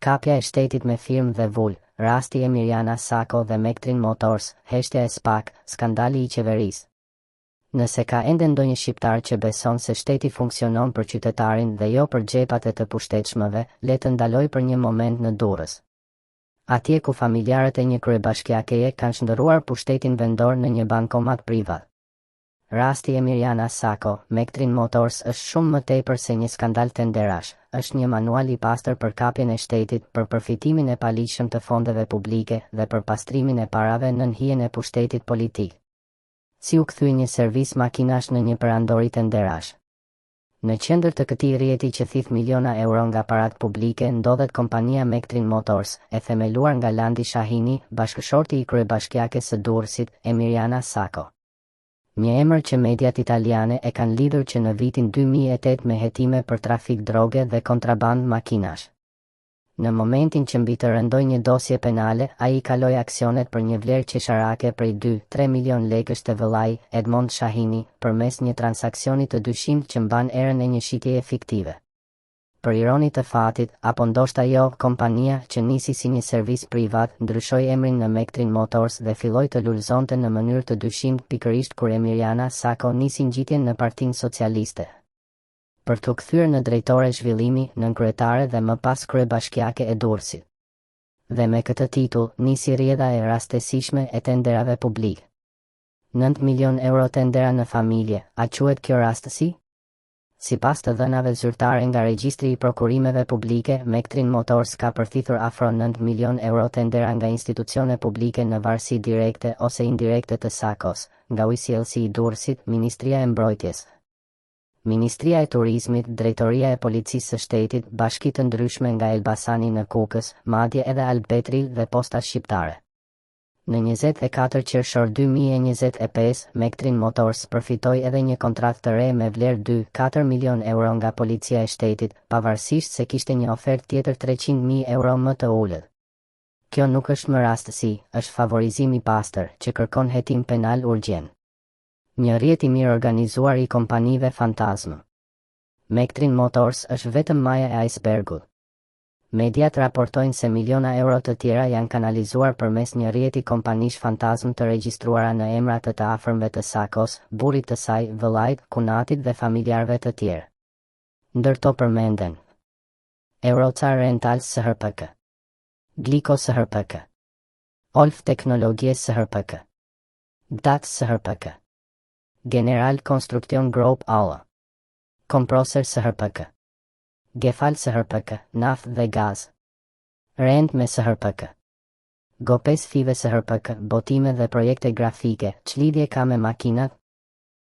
Kapja e shtetit me firmë dhe vull, rasti Emiriana Sako dhe Mektrin Motors, heshtja e SPAK, skandali i qeverisë. Nëse ka ende ndonjë shqiptar që beson se shteti funksionon për qytetarin dhe jo për xhepat e të pushtetshmëve, le të ndaloj për një moment në Durrës. Atje ku familjarët e një kryebashkiakeje kanë shndërruar pushtetin vendor në një bankomat privat. Rasti Emiriana Sako, Mektrin Motors është shumë më tepër se një skandal tenderash, është një manual i pastër për kapjen e shtetit, për përfitimin e paligjshëm të fondeve publike dhe për pastrimin e parave nën hijen e pushtetit politik. Si u kthy një servis makinash në një perandori tenderash. Në qendër të këtij rrjeti që thith miliona euro nga parat publike ndodhet kompania Mektrin Motors, e themeluar nga Landi Shahini, bashkëshorti i kryebashkiakes së Durrësit, Emiriana Sako. Një emër që mediat italiane e kanë lidhur që në vitin 2008 me hetime për trafik droge dhe kontraband makinash. Në momentin që mbi të rëndoj një dosje penale, ai kaloi aksionet për një vlerë qesharake prej 2-3 milion lekësh të vëllai Edmond Shahini, përmes një transaksioni të dyshimt që mban erën e një shitjeje fiktive. Për ironi të fatit, apo ndoshta jo, kompania që nisi si një servis privat ndryshoi emrin në Mektrin Motors dhe filloi të lulëzonte në mënyrë të dyshimt pikërisht kur Emiriana Sako nisi ngjitjen në Partinë Socialiste. Për të kthyer në drejtore zhvillimi, nënkryetare dhe më pas kryebashkiake e Durrësit. Dhe me këtë titull, nisi rrjedha e rastësishme e tenderave publik. 9 milion euro tendera në familje, a quhet kjo rastësi? Sipas të dhënave zyrtare nga regjistri i prokurimeve publike, Mektrin Motors ka përfituar afro 9 milion euro tendera nga institucione publike në varësi direkte ose indirekte të Sakos, nga ujësiellësi i Durrësit, Ministria e Mbrojtjes, Ministria e Turizmit, Drejtoria e Policisë së Shtetit, bashki të ndryshme nga Elbasani në Kukës, madje edhe Albetril dhe Posta Shqiptare. Në 24 qershor 2025, Mektrin Motors përfitoi edhe një kontratë të re me vlerë 2-4 milion euro nga Policia e Shtetit, pavarësisht se kishte një ofertë tjetër 300.000 euro më të ulët. Kjo nuk është më rastësi, është favorizim i pastër, që kërkon hetim penal urgjent. Një rrjet i mirë organizuar i kompanive fantazmë. Mektrin Motors është vetëm maja e icebergut. Mediat raportojnë se miliona euro të tjera janë kanalizuar përmes një rrjeti kompanish fantazm të regjistruara në emra të afërmëve të Sakos, burrit të saj, vëllait, kunatit dhe familjarëve të tjerë. Ndërto përmenden Eurocar Rentals SHRPK, Glico SHRPK, Olf Teknologie SHRPK, DAX SHRPK, General Construction Group ALA, Komproser SHRPK, Gefal SHRPK, Naft dhe Gaz, Rend me SHRPK, Gopes Five SHRPK, Botime dhe projekte grafike, ç'lidhje ka me makinat?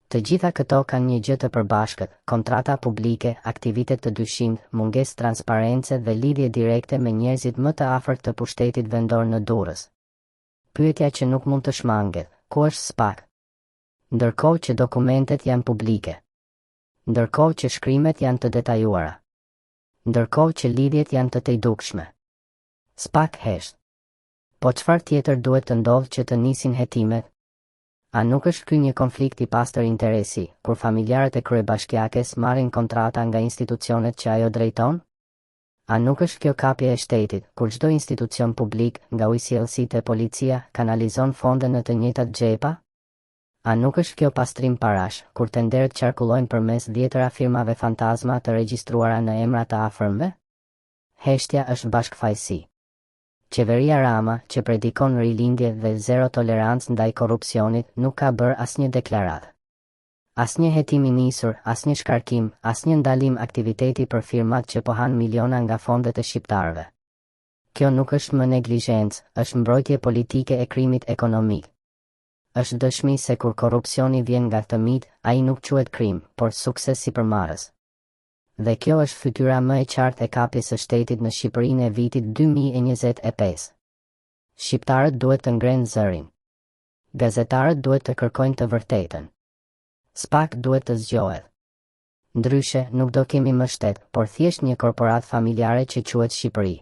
Të gjitha këto kanë një gjë të përbashkët, kontrata publike, aktivitet të dyshimt, mungesë transparence dhe lidhje direkte me njerëzit më të afërt të pushtetit vendor në Durrës. Pyetja që nuk mund të shmanget, ku është SPAK? Ndërkohë që dokumentet janë publike. Ndërkohë që shkrimet janë të detajuara. Ndërkohë që lidhjet janë të tejdukshme. SPAK hesht. Po çfarë tjetër duhet të ndodhë që të nisin hetimet? A nuk është ky një konflikt i pastër interesi, kur familjarët e kryebashkiakes marrin kontrata nga institucionet që ajo drejton? A nuk është kjo kapje e shtetit, kur çdo institucion publik, nga ujësiellësitë e policia, kanalizon fonde në të njëjtat xhepa? A nuk është kjo pastrim parash, kur tenderet qarkullojnë përmes 10 firmave fantazma të regjistruara në emra të afërmëve? Heshtja është bashkëfajësi. Qeveria Rama, që predikon rilindje dhe zero tolerancë ndaj korrupsionit, nuk ka bërë asnjë deklaratë. Asnjë hetim i nisur, asnjë shkarkim, asnjë ndalim aktiviteti për firmat që po han miliona nga fondet e shqiptarëve. Kjo nuk është më neglizhencë, është mbrojtje politike e krimit ekonomik. Është dëshmi se kur korrupsioni vjen nga tëmit, ai nuk quhet krim, por sukses sipërmarrës. Dhe kjo është fytyra më e qartë e kapjes së shtetit në Shqipërinë e vitit 2025. Shqiptarët duhet të ngrenë zërin. Gazetarët duhet të kërkojnë të vërtetën. SPAK duhet të zgjohet. Ndryshe, nuk do kemi më shtet, por thjesht një korporatë familjare që quhet Shqipëri.